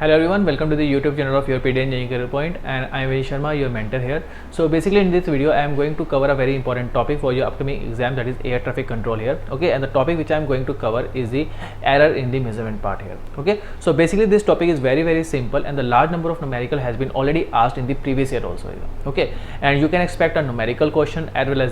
Hello everyone, welcome to the YouTube channel of YourPedia Engineering Career Point, and I am Vijay Sharma, your mentor here. So basically in this video I am going to cover a very important topic for your upcoming exam, that is air traffic control here. Okay, and the topic which I am going to cover is the error in the measurement part here. Okay, so basically this topic is very simple, and the large number of numerical has been already asked in the previous year also here. Okay, and you can expect a numerical question as well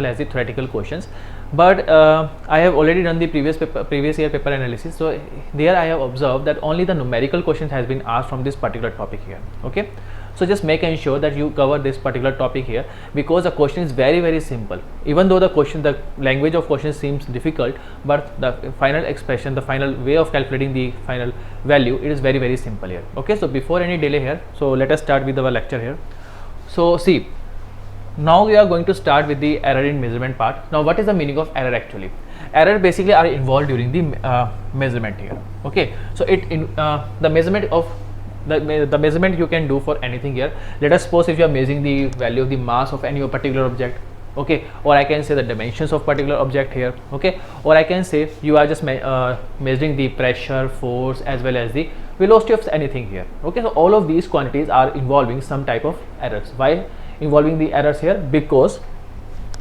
as the theoretical questions. But I have already done the previous year paper analysis, so there I have observed that only the numerical questions has been asked from this particular topic here. Okay, so just make ensure that you cover this particular topic here, because the question is very simple. Even though the language of question seems difficult, but the final expression, the final way of calculating the final value, it is very simple here. Okay, so before any delay here, so let us start with our lecture here. So see, now we are going to start with the error in measurement part. Now what is the meaning of error actually? Error basically are involved during the measurement here. Okay, so the measurement of the measurement you can do for anything here. Let us suppose if you are measuring the value of the mass of any particular object, okay, or I can say the dimensions of particular object here, okay, or I can say you are just measuring the pressure, force as well as the velocity of anything here. Okay, so all of these quantities are involving some type of errors. Why involving the errors here? Because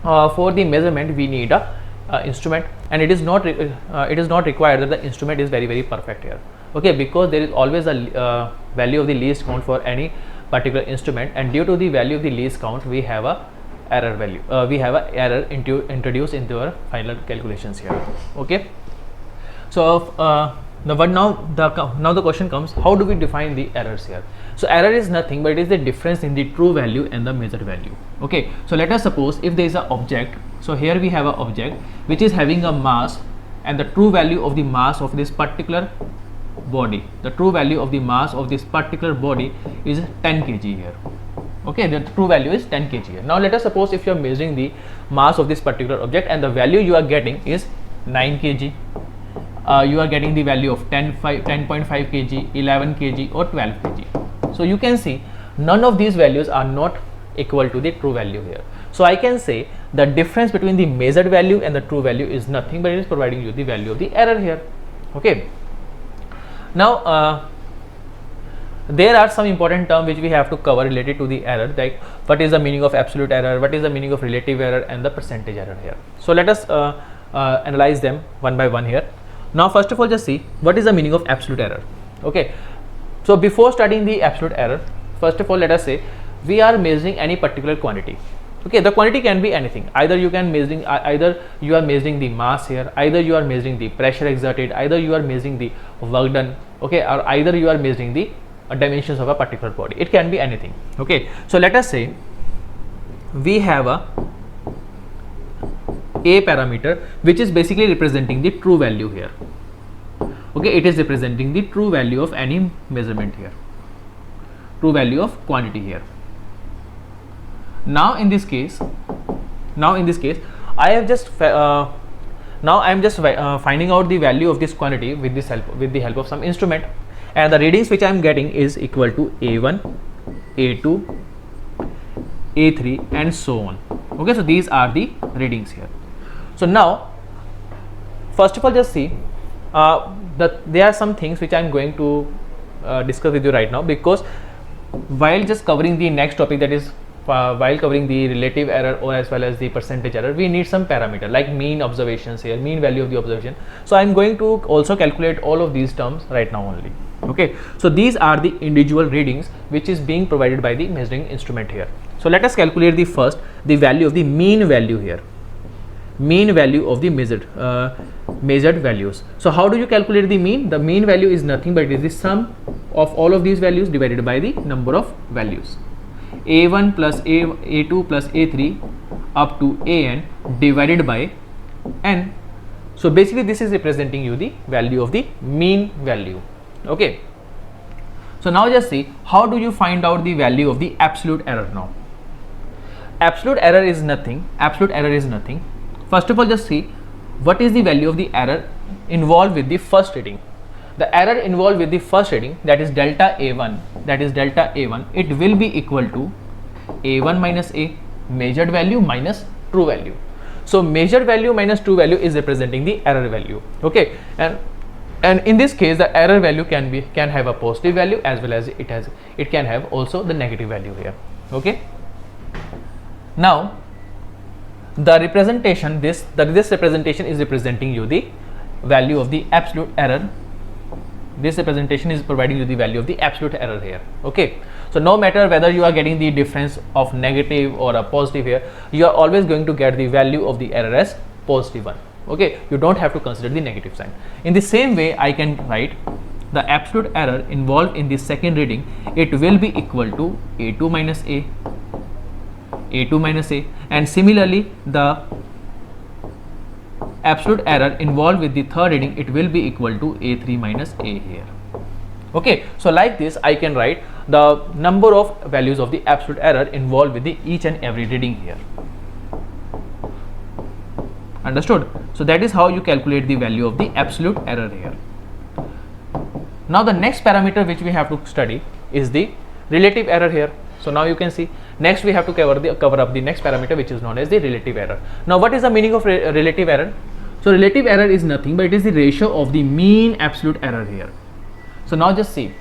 for the measurement we need a instrument, and it is not required that the instrument is very perfect here. Okay, because there is always a value of the least count for any particular instrument, and due to the value of the least count we have a error value, we have a error introduced into our final calculations here. Okay, so now the question comes, how do we define the errors here? So error is nothing but it is the difference in the true value and the measured value. Okay, so let us suppose if there is an object. So here we have an object which is having a mass, and the true value of the mass of this particular body, the true value of the mass of this particular body is 10 kg here. Okay, the true value is 10 kg here. Now let us suppose if you are measuring the mass of this particular object and the value you are getting is 9 kg. You are getting the value of 10.5 kg, 11 kg or 12 kg. So you can see none of these values are not equal to the true value here. So I can say the difference between the measured value and the true value is nothing but it is providing you the value of the error here. Okay, now there are some important terms which we have to cover related to the error, like what is the meaning of absolute error, what is the meaning of relative error, and the percentage error here. So let us analyze them one by one here. Now first of all, just see what is the meaning of absolute error. Okay, so before studying the absolute error, first of all let us say we are measuring any particular quantity. Okay, the quantity can be anything. Either you are measuring the mass here, either you are measuring the pressure exerted, either you are measuring the work done, okay, or either you are measuring the dimensions of a particular body. It can be anything. Okay, so let us say we have a parameter which is basically representing the true value here. Okay, it is representing the true value of any measurement here, true value of quantity here. Now in this case I have just now I am just finding out the value of this quantity with the help of some instrument, and the readings which I am getting is equal to A1, A2, A3 and so on. Okay, so these are the readings here. So now first of all just see there are some things which I am going to discuss with you right now, because while just covering the next topic, that is while covering the relative error or as well as the percentage error, we need some parameter like mean observations here, mean value of the observation. So I am going to also calculate all of these terms right now only. Okay, so these are the individual readings which is being provided by the measuring instrument here. So let us calculate the value of the mean value here, mean value of the measured values. So how do you calculate the mean? The mean value is nothing but it is the sum of all of these values divided by the number of values, A1 plus A2 plus A3 up to AN divided by N. So basically this is representing you the value of the mean value. Okay, so now just see how do you find out the value of the absolute error. Now absolute error is nothing. First of all just see what is the value of the error involved with the first reading. The error involved with the first reading, that is delta A1, it will be equal to A1 minus A, measured value minus true value. So measured value minus true value is representing the error value. Okay, and and in this case the error value can have a positive value as well as it can have also the negative value here. Okay, now the representation, this representation is representing you the value of the absolute error. This representation is providing you the value of the absolute error here. Okay, so no matter whether you are getting the difference of negative or a positive here, you are always going to get the value of the error as positive one. Okay, you don't have to consider the negative sign. In the same way, I can write the absolute error involved in the second reading. It will be equal to A2 minus A2 minus A, and similarly the absolute error involved with the third reading, it will be equal to A3 minus A here. Okay, so like this I can write the number of values of the absolute error involved with the each and every reading here. Understood? So that is how you calculate the value of the absolute error here. Now the next parameter which we have to study is the relative error here. So now you can see, next we have to cover up the next parameter, which is known as the relative error. Now what is the meaning of relative error? So relative error is nothing but it is the ratio of the mean absolute error here. So now just see,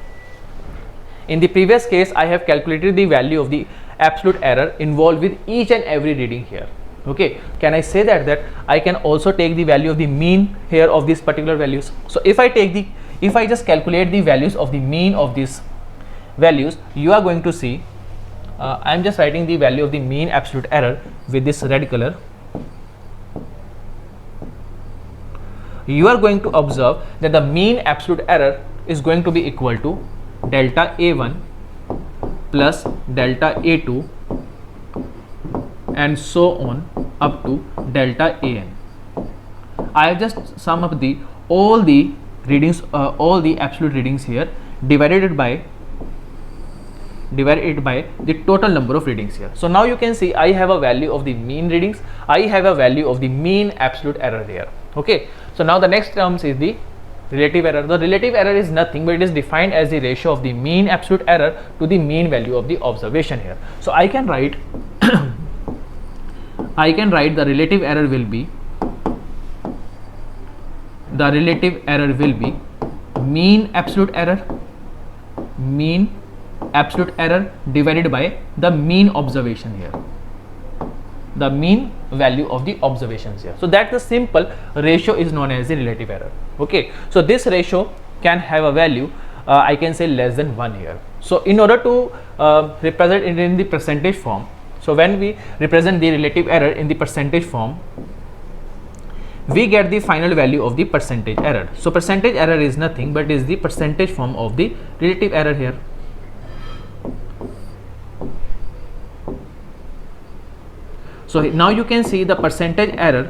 in the previous case I have calculated the value of the absolute error involved with each and every reading here. Okay, can I say that I can also take the value of the mean here of these particular values? So if I just calculate the values of the mean of these values, you are going to see, I am just writing the value of the mean absolute error with this red color. You are going to observe that the mean absolute error is going to be equal to delta A1 plus delta A2 and so on up to delta AN. I have just sum up all the readings, all the absolute readings here, divided it by the total number of readings here. So now you can see I have a value of the mean readings, I have a value of the mean absolute error here. Okay, so now the next terms is the relative error. The relative error is nothing but it is defined as the ratio of the mean absolute error to the mean value of the observation here. So I can write the relative error will be mean absolute error divided by the mean observation here, the mean value of the observations here. So that the simple ratio is known as the relative error. Okay, so this ratio can have a value I can say less than 1 here. So in order to represent it in the percentage form, so when we represent the relative error in the percentage form, we get the final value of the percentage error. So percentage error is nothing but is the percentage form of the relative error here. So now you can see the percentage error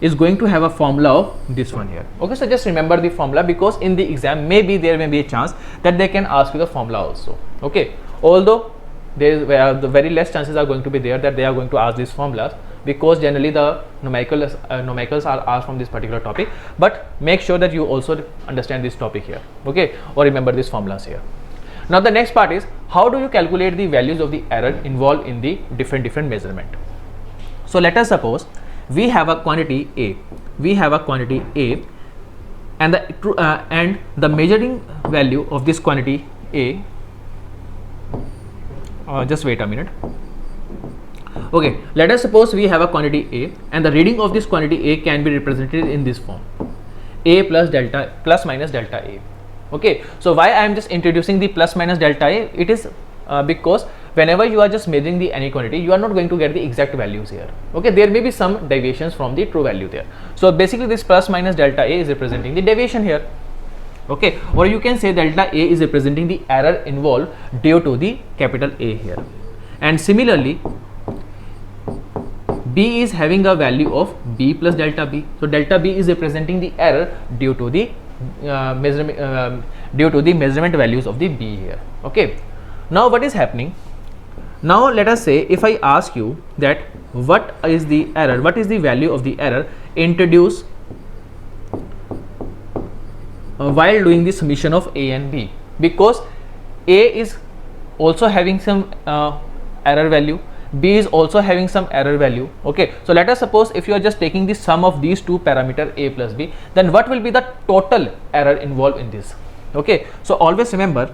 is going to have a formula of this one here. Okay, so just remember the formula, because in the exam maybe there may be a chance that they can ask you the formula also. Okay, although there is the very less chances are going to be there that they are going to ask these formulas, because generally the numericals are asked from this particular topic, but make sure that you also understand this topic here. Okay, or remember these formulas here. Now the next part is how do you calculate the values of the error involved in the different measurement. So let us suppose we have a quantity A, and the measuring value of this quantity A, just wait a minute. Okay, let us suppose we have a quantity A and the reading of this quantity A can be represented in this form, A plus minus delta A. Okay, so why I am just introducing the plus minus delta A? It is because whenever you are just measuring the any quantity, you are not going to get the exact values here. Okay, there may be some deviations from the true value there. So basically this plus minus delta A is representing the deviation here. Okay, or you can say delta A is representing the error involved due to the capital A here. And similarly B is having a value of B plus delta B. So delta B is representing the error due to the measurement values of the B here. Okay, now what is happening? Now let us say if I ask you that what is the error, what is the value of the error introduced while doing the summation of A and B, because A is also having some error value B is also having some error value. Okay, so let us suppose if you are just taking the sum of these two parameter A plus B, then what will be the total error involved in this? Okay, so always remember,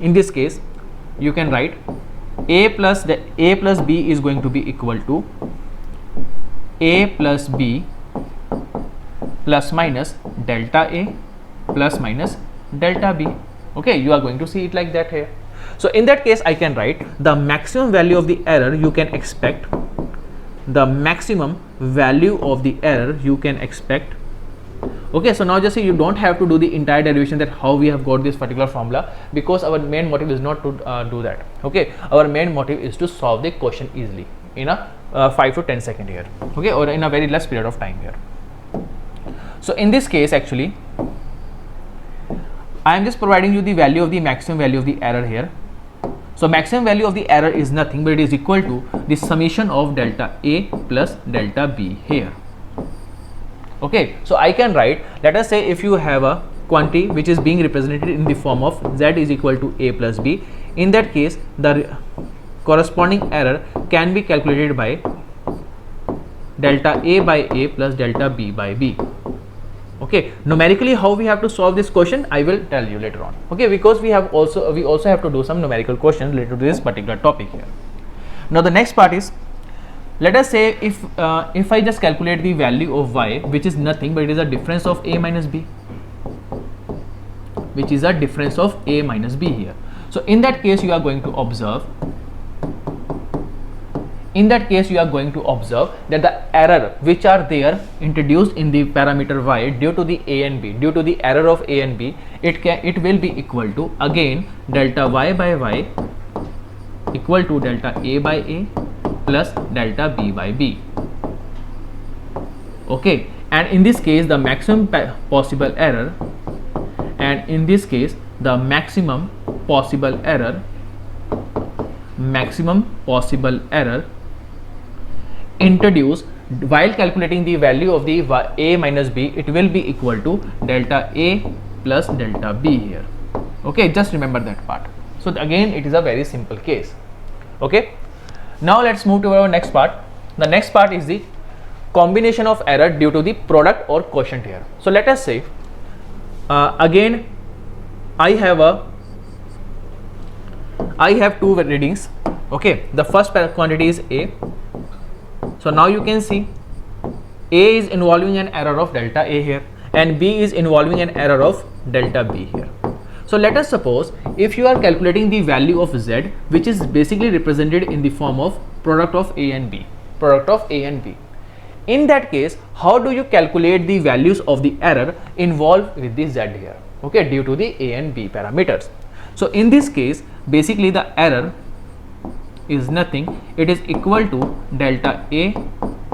in this case you can write A plus B is going to be equal to A plus B plus minus delta A plus minus delta B. Okay, you are going to see it like that here. So in that case I can write the maximum value of the error you can expect, the maximum value of the error you can expect. Okay, so now just see, you don't have to do the entire derivation that how we have got this particular formula, because our main motive is not to do that. Okay, our main motive is to solve the question easily in a 5 to 10 second here, okay, or in a very less period of time here. So in this case actually I am just providing you the value of the maximum value of the error here. So maximum value of the error is nothing but it is equal to the summation of delta A plus delta B here. Okay, so I can write, let us say if you have a quantity which is being represented in the form of Z is equal to A plus B, in that case the corresponding error can be calculated by delta A by A plus delta B by B. Okay, numerically how we have to solve this question I will tell you later on. Okay, because we also have to do some numerical questions related to this particular topic here. Now the next part is, let us say if I just calculate the value of y, which is nothing but it is a difference of A minus B, which is a difference of A minus B here. So in that case you are going to observe, that the error which are there introduced in the parameter y due to the A and B, due to the error of A and B, it will be equal to again delta y by y equal to delta A by A plus delta B by B. Okay, and in this case the maximum possible error, and in this case the maximum possible error introduced while calculating the value of the A minus B, it will be equal to delta A plus delta B here. Okay, just remember that part. So again it is a very simple case. Okay, now let's move to our next part. The next part is the combination of error due to the product or quotient here. So let us say again I have two readings. Okay, the first quantity is A. So now you can see A is involving an error of delta A here and B is involving an error of delta B here. So let us suppose if you are calculating the value of Z, which is basically represented in the form of product of A and B, in that case how do you calculate the values of the error involved with the Z here, okay, due to the A and B parameters. So in this case basically the error is nothing, it is equal to delta A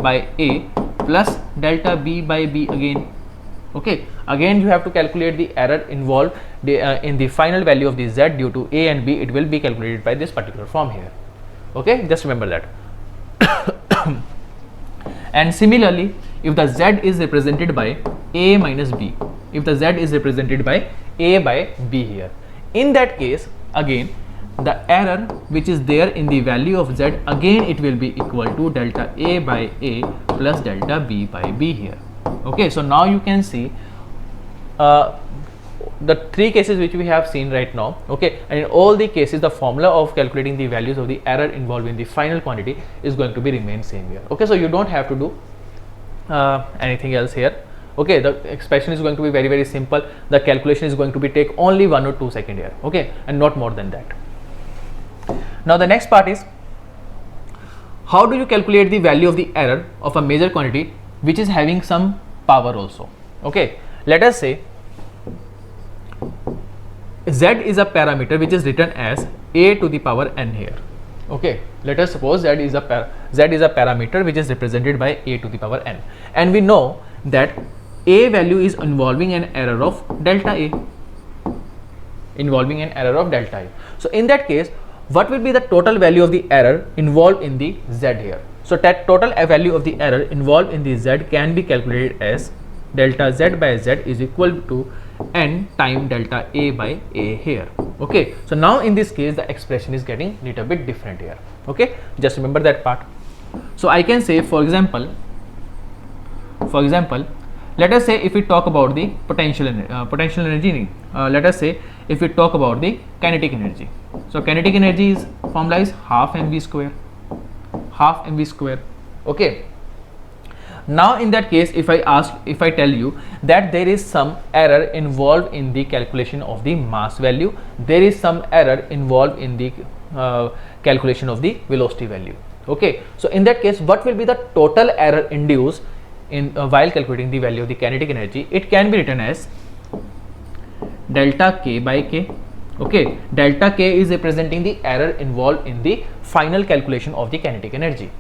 by A plus delta B by B again. Okay, again you have to calculate the error involved in the final value of the Z due to A and B. It will be calculated by this particular form here. Okay, just remember that. And similarly, if the Z is represented by A minus B, if the Z is represented by A by B here, in that case again the error which is there in the value of Z, again it will be equal to delta A by A plus delta B by B here. Okay, so now you can see the three cases which we have seen right now. Okay, and in all the cases the formula of calculating the values of the error involved in the final quantity is going to be remain same here. Okay, so you don't have to do anything else here. Okay, the expression is going to be very, very simple. The calculation is going to be take only 1 or 2 seconds here. Okay, and not more than that. Now the next part is, how do you calculate the value of the error of a major quantity which is having some power also. Okay, let us say Z is a parameter which is written as a to the power n here. Okay, let us suppose Z is a parameter which is represented by a to the power n, and we know that a value is involving an error of delta A, So in that case, what will be the total value of the error involved in the Z here? So that total value of the error involved in the Z can be calculated as delta Z by Z is equal to n time delta A by A here. Okay, so now in this case the expression is getting little bit different here. Okay, just remember that part. So I can say, for example, let us say if we talk about the potential energy, let us say if we talk about the kinetic energy. So kinetic energy is formula is half mv square. Okay, now in that case, if I tell you that there is some error involved in the calculation of the mass value, there is some error involved in the calculation of the velocity value. Okay, so in that case, what will be the total error induced in while calculating the value of the kinetic energy? It can be written as delta k by k. Okay, delta k is representing the error involved in the final calculation of the kinetic energy.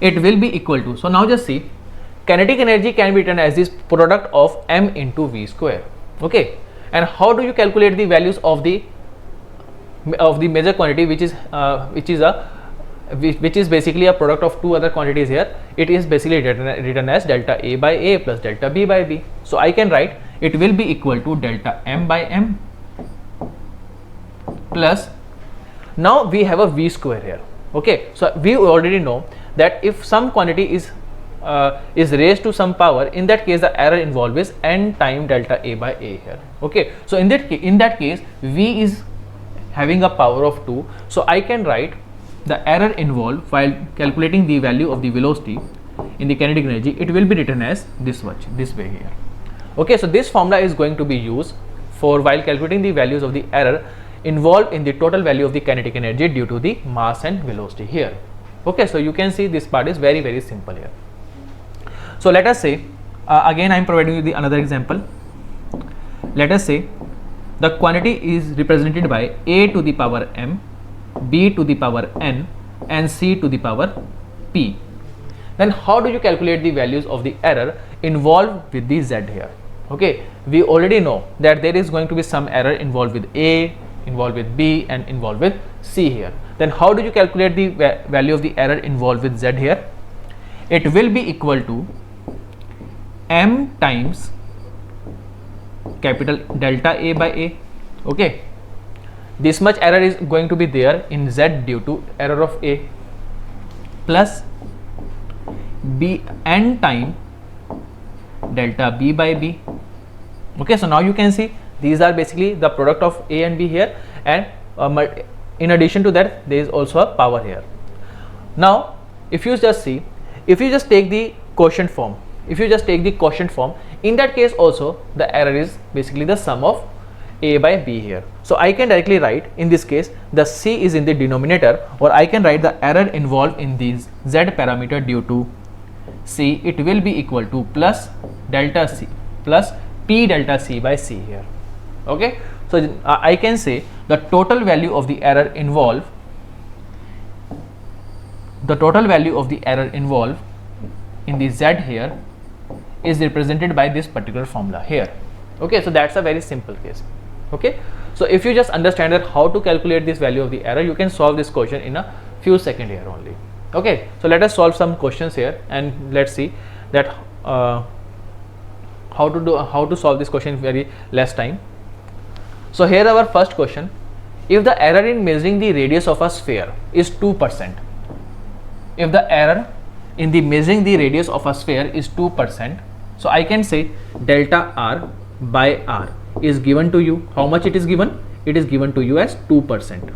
It will be equal to, so now just see, kinetic energy can be written as this product of m into v square. Okay, and how do you calculate the values of the major quantity, which is basically a product of two other quantities here? It is basically written as delta a by a plus delta b by b. So I can write it will be equal to delta m by m plus, now we have a v square here. Okay, so we already know that if some quantity is raised to some power, in that case the error involved is n time delta a by a here. Okay, so in that case v is having a power of 2, so I can write the error involved while calculating the value of the velocity in the kinetic energy. It will be written as this way here. Okay, so this formula is going to be used for while calculating the values of the error involved in the total value of the kinetic energy due to the mass and velocity here. Okay, so you can see this part is very, very simple here. So let us say, again I am providing you the another example. Let us say the quantity is represented by a to the power m, b to the power n, and c to the power p. Then how do you calculate the values of the error involved with the z here? Okay, we already know that there is going to be some error involved with a, involved with b, and involved with c here. Then how do you calculate the value of the error involved with z here? It will be equal to m times capital delta a by a. Okay, this much error is going to be there in z due to error of a, plus b n time delta b by b. Okay, so now you can see these are basically the product of a and b here, and in addition to that there is also a power here. Now if you just see, if you just take the quotient form, in that case also the error is basically the sum of a by b here. So I can directly write, in this case the c is in the denominator, or I can write the error involved in these z parameter due to c. It will be equal to plus delta c plus p delta c by c here. Okay, so I can say the total value of the error involved, in the z here is represented by this particular formula here. Okay, so that's a very simple case. Okay, so if you just understand that how to calculate this value of the error, you can solve this question in a few seconds here only. Okay, so let us solve some questions here, and let's see that how to solve this question in very less time. So here our first question: if the error in measuring the radius of a sphere is 2%, if the error in the measuring the radius of a sphere is 2%, so I can say delta r by r is given to you. How much it is given? It is given to you as 2%.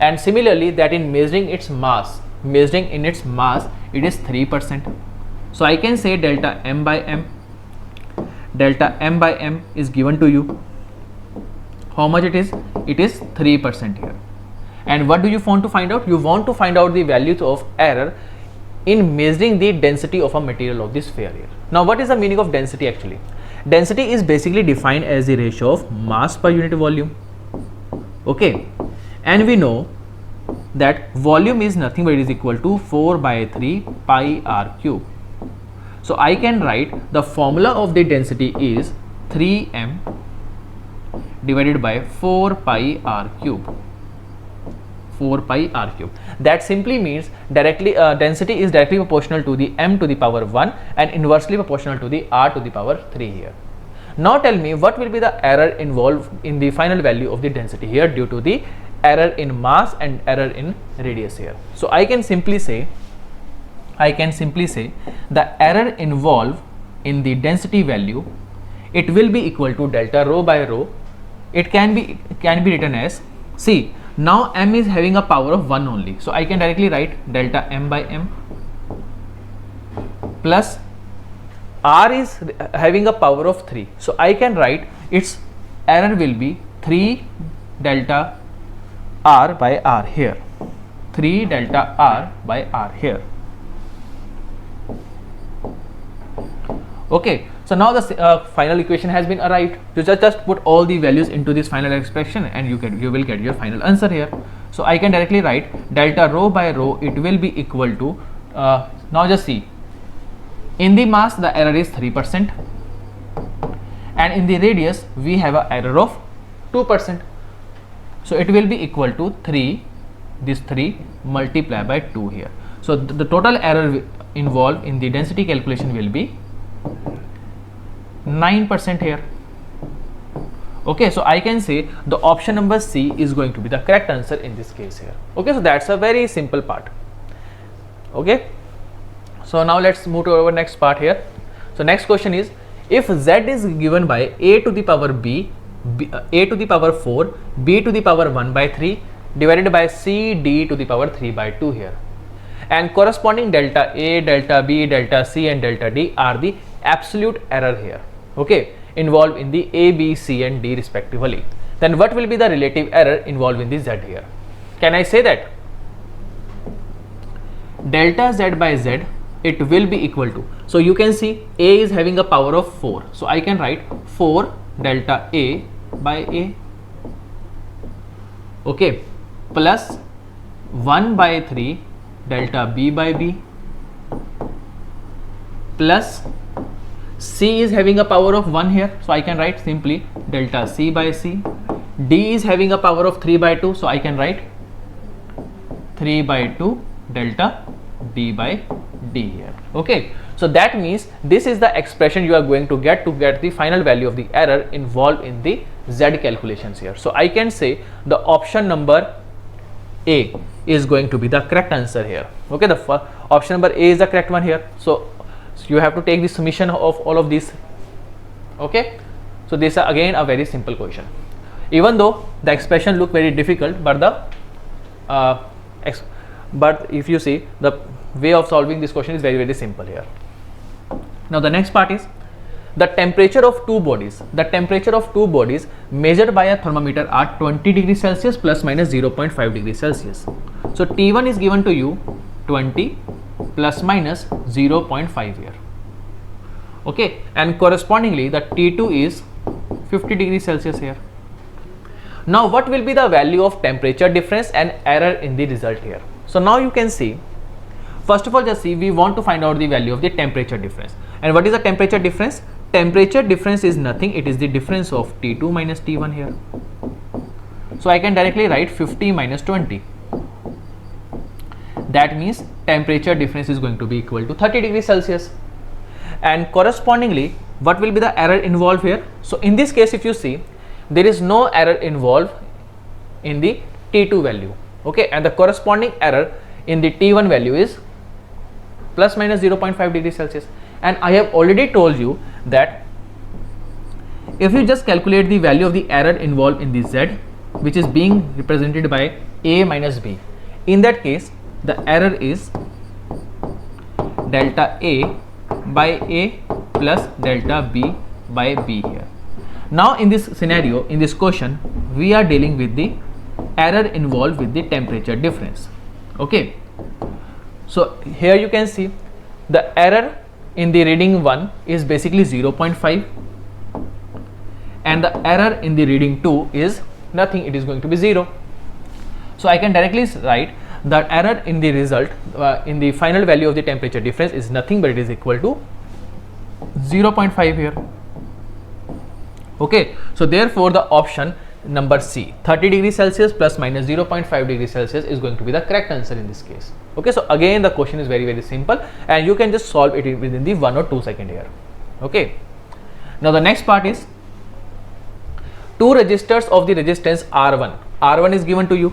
And similarly, that in measuring its mass, it is 3%. So I can say delta m by m is given to you. How much it is? It is 3% here. And what do you want to find out? You want to find out the values of error in measuring the density of a material of this sphere here. Now what is the meaning of density actually? Density is basically defined as the ratio of mass per unit volume. Okay, and we know that volume is nothing but it is equal to 4 by 3 pi r cube. So I can write the formula of the density is 3m divided by 4 pi r cube. That simply means directly density is directly proportional to the m to the power 1 and inversely proportional to the r to the power 3 here. Now tell me what will be the error involved in the final value of the density here due to the error in mass and error in radius here. So I can simply say the error involved in the density value, it will be equal to delta rho by rho. It can be written as, see, now m is having a power of 1 only, so I can directly write delta m by m, plus r is having a power of 3, so I can write its error will be 3 delta r by r here, 3 delta r by r here. Okay, so now the final equation has been arrived. You just put all the values into this final expression and you will get your final answer here. So I can directly write delta rho by rho, it will be equal to, now just see, in the mass the error is 3% and in the radius we have an error of 2%. So it will be equal to 3, this 3 multiplied by 2 here. So the total error involved in the density calculation will be 9% here. Okay, so I can say the option number C is going to be the correct answer in this case here. Okay, so that's a very simple part. Okay, so now let's move to our next part here. So next question is, if Z is given by a to the power b, a to the power 4, b to the power 1 by 3 divided by c d to the power 3 by 2 here, and corresponding delta a, delta b, delta c and delta d are the absolute error here, okay, involved in the a, b, c and d respectively, then what will be the relative error involved in the z here? Can I say that delta z by z, it will be equal to, so you can see a is having a power of 4, so I can write 4 delta a by a, okay, plus 1 by 3 delta b by b, plus c is having a power of 1 here, so I can write simply delta c by c, d is having a power of 3 by 2, so I can write 3 by 2 delta d by d here. Okay, so that means this is the expression you are going to get the final value of the error involved in the z calculations here. So I can say the option number A is going to be the correct answer here. Okay, the option number A is the correct one here. So you have to take the summation of all of these. Okay, so this is again a very simple question, even though the expression look very difficult, but but if you see, the way of solving this question is very simple here. Now the next part is the temperature of two bodies. The temperature of two bodies measured by a thermometer are 20 degrees Celsius plus minus 0.5 degrees Celsius. So T1 is given to you 20 plus minus 0.5 here. Okay, and correspondingly the T2 is 50 degrees Celsius here. Now what will be the value of temperature difference and error in the result here? So now you can see, first of all, just see, we want to find out the value of the temperature difference. And what is the temperature difference? Temperature difference is nothing, it is the difference of T2 minus T1 here. So I can directly write 50 minus 20. That means temperature difference is going to be equal to 30 degrees Celsius. And correspondingly, what will be the error involved here? So in this case, if you see, there is no error involved in the T2 value. Okay, and the corresponding error in the T1 value is plus minus 0.5 degrees Celsius. And I have already told you that if you just calculate the value of the error involved in the Z, which is being represented by A minus B, in that case the error is delta A by A plus delta B by B here. Now in this scenario, in this question, we are dealing with the error involved with the temperature difference. Okay, so here you can see the error in the reading 1 is basically 0.5 and the error in the reading 2 is nothing, it is going to be 0. So I can directly write the error in the result in the final value of the temperature difference is nothing but it is equal to 0.5 here. Okay, so therefore the option number C, 30 degrees Celsius plus minus 0.5 degrees Celsius is going to be the correct answer in this case. Okay, so again the question is very simple and you can just solve it within the 1 or 2 seconds here. Okay, now the next part is two resistors of the resistance R1 R1 is given to you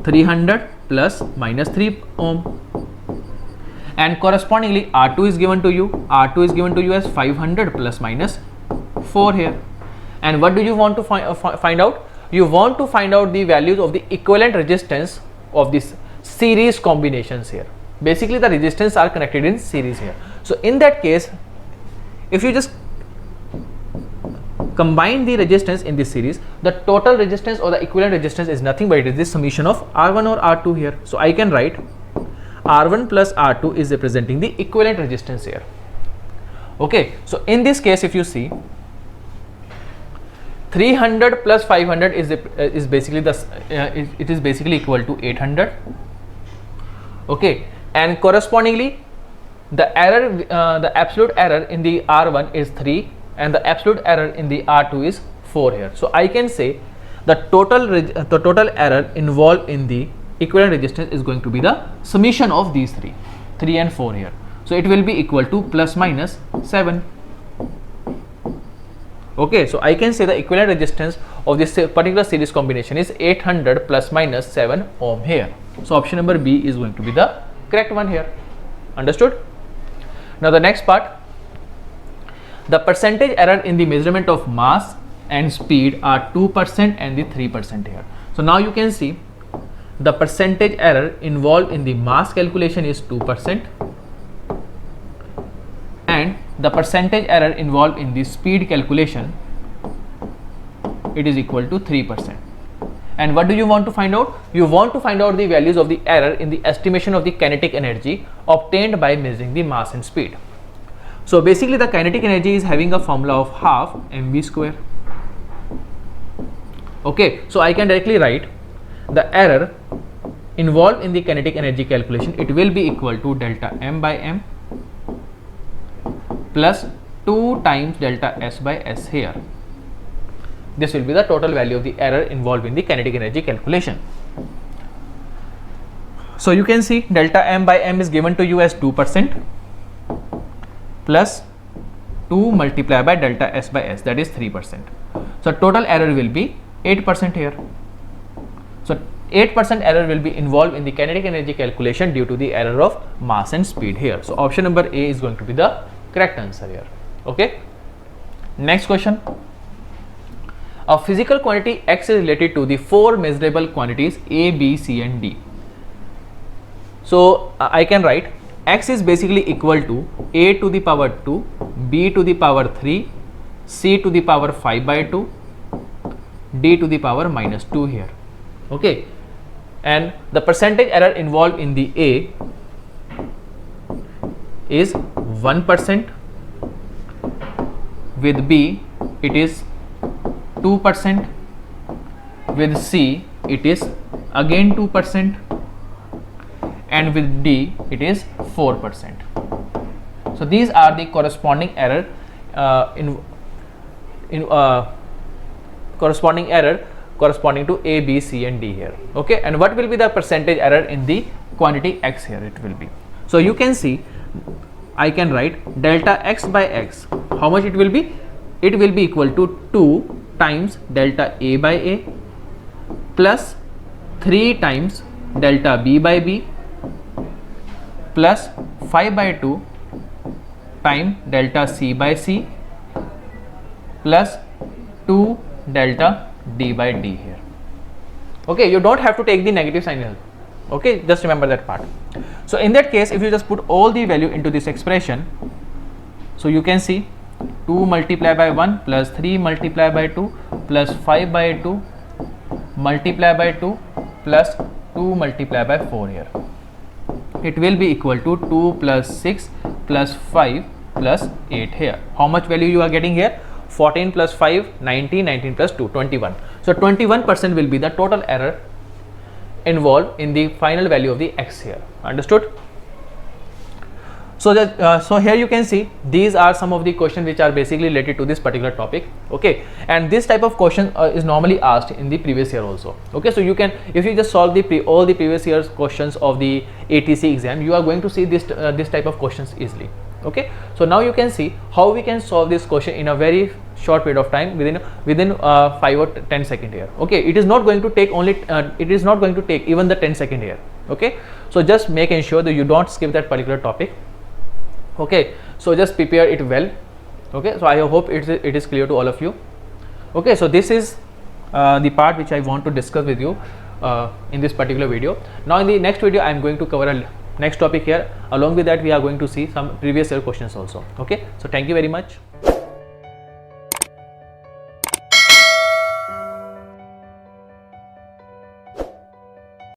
300 plus minus 3 ohm, and correspondingly R2 is given to you. R2 is given to you as 500 plus minus 4 here. And what do you want to find out? You want to find out the values of the equivalent resistance of this series combinations here. Basically the resistance are connected in series here. So in that case, if you just combine the resistance in this series, the total resistance or the equivalent resistance is nothing but it is the summation of R1 or R2 here. So I can write R1 plus R2 is representing the equivalent resistance here. Okay, so in this case, if you see 300 plus 500 is basically it is basically equal to 800. Okay, and correspondingly the error, the absolute error in the R1 is 3 and the absolute error in the R2 is 4 here. So I can say the total error involved in the equivalent resistance is going to be the summation of these 3 and 4 here. So it will be equal to plus minus 7. Okay, so I can say the equivalent resistance of this particular series combination is 800 plus minus 7 ohm here. So option number B is going to be the correct one here. Understood? Now the next part, the percentage error in the measurement of mass and speed are 2% and the 3% here. So now you can see the percentage error involved in the mass calculation is 2% and the percentage error involved in the speed calculation, it is equal to 3%. And what do you want to find out? You want to find out the values of the error in the estimation of the kinetic energy obtained by measuring the mass and speed. So basically the kinetic energy is having a formula of half mv square. Okay, so I can directly write the error involved in the kinetic energy calculation, it will be equal to delta m by m plus 2 times delta s by s here. This will be the total value of the error involved in the kinetic energy calculation. So you can see delta m by m is given to you as 2% plus 2 multiplied by delta s by s, that is 3%. So total error will be 8% here. So 8% error will be involved in the kinetic energy calculation due to the error of mass and speed here. So option number A is going to be the correct answer here. Okay. Next question. A physical quantity X is related to the 4 measurable quantities A, B, C and D. So I can write X is basically equal to A to the power 2, B to the power 3, C to the power 5 by 2, D to the power minus 2 here. Okay. And the percentage error involved in the A is 1%, with B it is 2%, with C it is again 2% and with D it is 4%. So these are the corresponding error corresponding to A, B, C and D here. Okay, and what will be the percentage error in the quantity X here? It will be, so you can see I can write delta X by X. How much it will be? It will be equal to 2 times delta A by A plus 3 times delta B by B plus 5 by 2 times delta C by C plus 2 delta D by D here. Okay, you don't have to take the negative sign here. Okay, just remember that part. So in that case, if you just put all the value into this expression, so you can see 2 multiplied by 1 plus 3 multiplied by 2 plus 5 by 2 multiplied by 2 plus 2 multiplied by 4 here. It will be equal to 2 plus 6 plus 5 plus 8 here. How much value you are getting here? 14 plus 5, 19, 19 plus 2, 21. So 21% will be the total error involved in the final value of the X here. Understood? So that so here you can see these are some of the questions which are basically related to this particular topic. Okay, and this type of question is normally asked in the previous year also. Okay, so you can, if you just solve all the previous year's questions of the ATC exam, you are going to see this type of questions easily. Okay, so now you can see how we can solve this question in a very short period of time, within 5 or 10 second here. Okay, it is not going to take only it is not going to take even the 10 second here. Okay, so just make ensure that you don't skip that particular topic. Okay, so just prepare it well. Okay, so I hope it is clear to all of you. Okay, so this is the part which I want to discuss with you in this particular video. Now in the next video I am going to cover a next topic here. Along with that, we are going to see some previous year questions also. Okay, so thank you very much.